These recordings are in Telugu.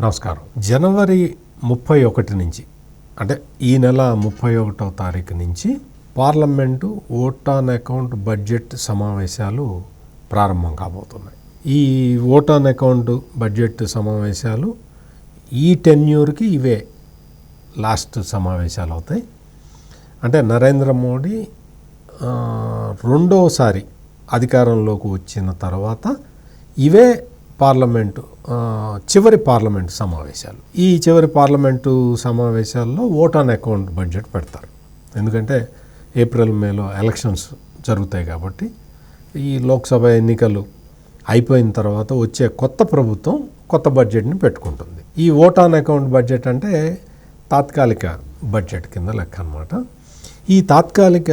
నమస్కారం. జనవరి 31 నుంచి అంటే ఈ నెల 31వ తారీఖు నుంచి parliament vote on account budget సమావేశాలు ప్రారంభం కాబోతున్నాయి. ఈ ఓట్ ఆన్ అకౌంట్ బడ్జెట్ సమావేశాలు ఈ టెన్యూర్కి ఇవే లాస్ట్ సమావేశాలు అవుతాయి. అంటే నరేంద్ర మోడీ రెండోసారి అధికారంలోకి వచ్చిన తర్వాత ఇవే పార్లమెంటు చివరి పార్లమెంటు సమావేశాలు. ఈ చివరి పార్లమెంటు సమావేశాల్లో ఓట్ ఆన్ అకౌంట్ బడ్జెట్ పెడతారు. ఎందుకంటే ఏప్రిల్ మేలో ఎలక్షన్స్ జరుగుతాయి కాబట్టి ఈ లోక్సభ ఎన్నికలు అయిపోయిన తర్వాత వచ్చే కొత్త ప్రభుత్వం కొత్త బడ్జెట్ని పెట్టుకుంటుంది. ఈ ఓట్ ఆన్ అకౌంట్ బడ్జెట్ అంటే తాత్కాలిక బడ్జెట్ కింద లెక్క అన్నమాట. ఈ తాత్కాలిక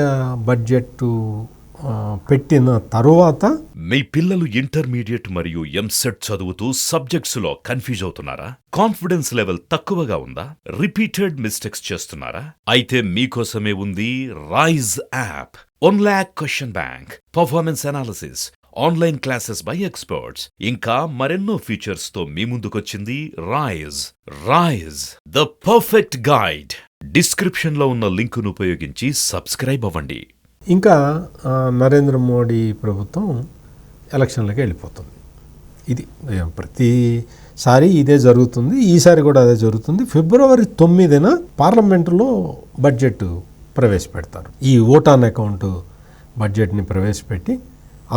బడ్జెట్ పెట్టిన తరువాత మీ పిల్లలు ఇంటర్మీడియట్ మరియు ఎంసెట్ చదువుతూ సబ్జెక్ట్స్లో కన్ఫ్యూజ్ అవుతున్నారా? కాన్ఫిడెన్స్ లెవెల్ తక్కువగా ఉందా? రిపీటెడ్ మిస్టేక్స్ చేస్తున్నారా? అయితే మీకోసమే ఉంది Rise app. 1 lakh question bank, performance analysis, online classes by experts, ఇంకా మరెన్నో ఫీచర్స్ తో మీ ముందుకొచ్చింది Rise the perfect guide. Description లో ఉన్న లింకును ఉపయోగించి సబ్స్క్రైబ్ అవ్వండి. ఇంకా నరేంద్ర మోడీ ప్రభుత్వం ఎలక్షన్లకి వెళ్ళిపోతుంది. ఇది ప్రతిసారి ఇదే జరుగుతుంది. ఈసారి కూడా అదే జరుగుతుంది. ఫిబ్రవరి 9న పార్లమెంటులో బడ్జెట్ ప్రవేశపెడతారు. ఈ ఓట్ ఆన్ అకౌంట్ బడ్జెట్ని ప్రవేశపెట్టి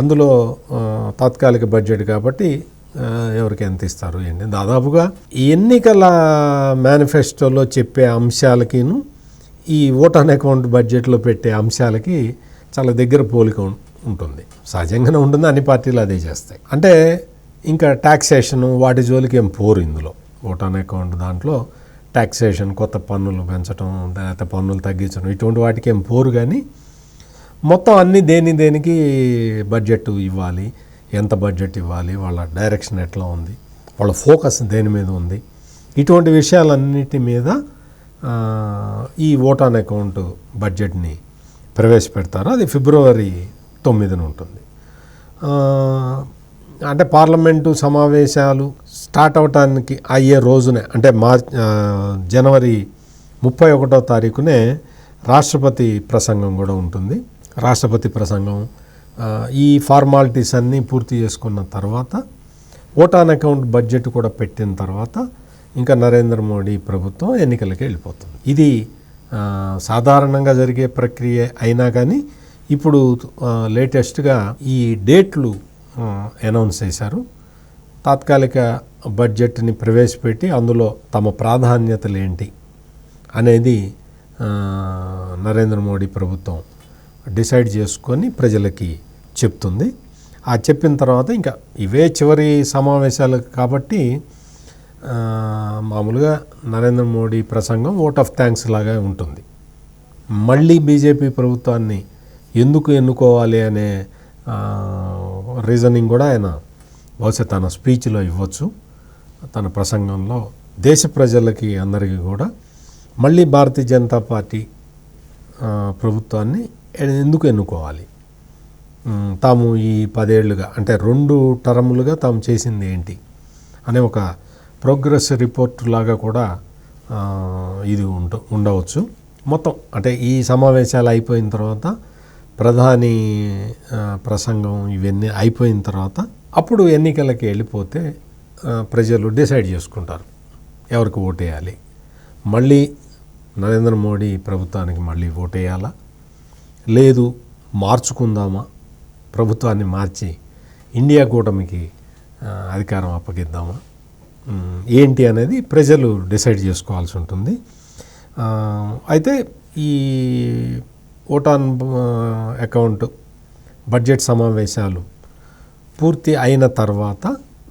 అందులో తాత్కాలిక బడ్జెట్ కాబట్టి ఎవరికి ఎంత ఇస్తారు ఏంటి దాదాపుగా ఎన్నికల మేనిఫెస్టోలో చెప్పే అంశాలకిను ఈ ఓట్ ఆన్ అకౌంట్ బడ్జెట్లో పెట్టే అంశాలకి చాలా దగ్గర పోలిక ఉంటుంది. సహజంగానే ఉంటుంది, అన్ని పార్టీలు అదే చేస్తాయి. అంటే ఇంకా ట్యాక్సేషన్ వాటి జోలికి ఏం పోరు. ఇందులో ఓట్ ఆన్ అకౌంట్ దాంట్లో ట్యాక్సేషన్, కొత్త పన్నులు పెంచడం, లేకపోతే పన్నులు తగ్గించడం ఇటువంటి వాటికి ఏం పోరు. కానీ మొత్తం అన్ని దేనికి బడ్జెట్ ఇవ్వాలి, ఎంత బడ్జెట్ ఇవ్వాలి, వాళ్ళ డైరెక్షన్ ఎట్లా ఉంది, వాళ్ళ ఫోకస్ దేని మీద ఉంది, ఇటువంటి విషయాలన్నిటి మీద ఈ ఓట్ ఆన్ అకౌంట్ బడ్జెట్ని ప్రవేశపెడతారు. అది ఫిబ్రవరి 9న ఉంటుంది. అంటే పార్లమెంటు సమావేశాలు స్టార్ట్ అవటానికి అయ్యే రోజునే అంటే జనవరి 31వ తారీఖునే రాష్ట్రపతి ప్రసంగం కూడా ఉంటుంది. రాష్ట్రపతి ప్రసంగం ఈ ఫార్మాలిటీస్ అన్నీ పూర్తి చేసుకున్న తర్వాత ఓట్ ఆన్ అకౌంట్ బడ్జెట్ కూడా పెట్టిన తర్వాత ఇంకా నరేంద్ర మోడీ ప్రభుత్వం ఎన్నికలకి వెళ్ళిపోతుంది. ఇది సాధారణంగా జరిగే ప్రక్రియ అయినా కానీ ఇప్పుడు లేటెస్ట్గా ఈ డేట్లు అనౌన్స్ చేశారు. తాత్కాలిక బడ్జెట్ని ప్రవేశపెట్టి అందులో తమ ప్రాధాన్యతలు ఏంటి అనేది నరేంద్ర మోడీ ప్రభుత్వం డిసైడ్ చేసుకొని ప్రజలకి చెప్తుంది. ఆ చెప్పిన తర్వాత ఇంకా ఇవే చివరి సమావేశాలు కాబట్టి మామూలుగా నరేంద్ర మోడీ ప్రసంగం ఓట్ ఆఫ్ థ్యాంక్స్ లాగా ఉంటుంది. మళ్ళీ బీజేపీ ప్రభుత్వాన్ని ఎందుకు ఎన్నుకోవాలి అనే రీజనింగ్ కూడా ఆయన బహుశా తన స్పీచ్లో ఇవ్వచ్చు. తన ప్రసంగంలో దేశ ప్రజలకి అందరికీ కూడా మళ్ళీ భారతీయ జనతా పార్టీ ప్రభుత్వాన్ని ఎందుకు ఎన్నుకోవాలి, తాము ఈ 10 ఏళ్ళుగా అంటే 2 టర్ములుగా తాము చేసింది ఏంటి అనే ఒక ప్రోగ్రెస్ రిపోర్ట్ లాగా కూడా ఇది ఉండవచ్చు. మొత్తం అంటే ఈ సమావేశాలు అయిపోయిన తర్వాత ప్రధాని ప్రసంగం ఇవన్నీ అయిపోయిన తర్వాత అప్పుడు ఎన్నికలకి వెళ్ళిపోతే ప్రజలు డిసైడ్ చేసుకుంటారు ఎవరికి ఓటేయాలి. మళ్ళీ నరేంద్ర మోడీ ప్రభుత్వానికి మళ్ళీ ఓటేయాలా, లేదు మార్చుకుందామా, ప్రభుత్వాన్ని మార్చి ఇండియా కూటమికి అధికారం అప్పగిద్దామా, ఏంటి అనేది ప్రజలు డిసైడ్ చేసుకోవాల్సి ఉంటుంది. అయితే ఈ ఓట్ ఆన్ అకౌంట్ బడ్జెట్ సమావేశాలు పూర్తి అయిన తర్వాత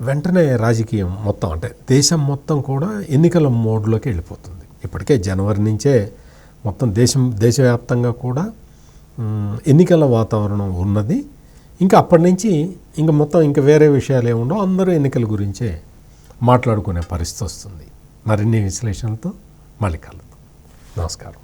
వెంటనే రాజకీయం మొత్తం అంటే దేశం మొత్తం కూడా ఎన్నికల మోడ్లోకి వెళ్ళిపోతుంది. ఇప్పటికే జనవరి నుంచే మొత్తం దేశవ్యాప్తంగా కూడా ఎన్నికల వాతావరణం ఉన్నది. ఇంకా అప్పటి నుంచి ఇంకా మొత్తం ఇంకా వేరే విషయాలు ఏముండవు, అందరూ ఎన్నికల గురించే మాట్లాడుకునే పరిస్థితి వస్తుంది. మరిన్ని విశ్లేషణలతో మళ్ళీ కలుద్దాం. నమస్కారం.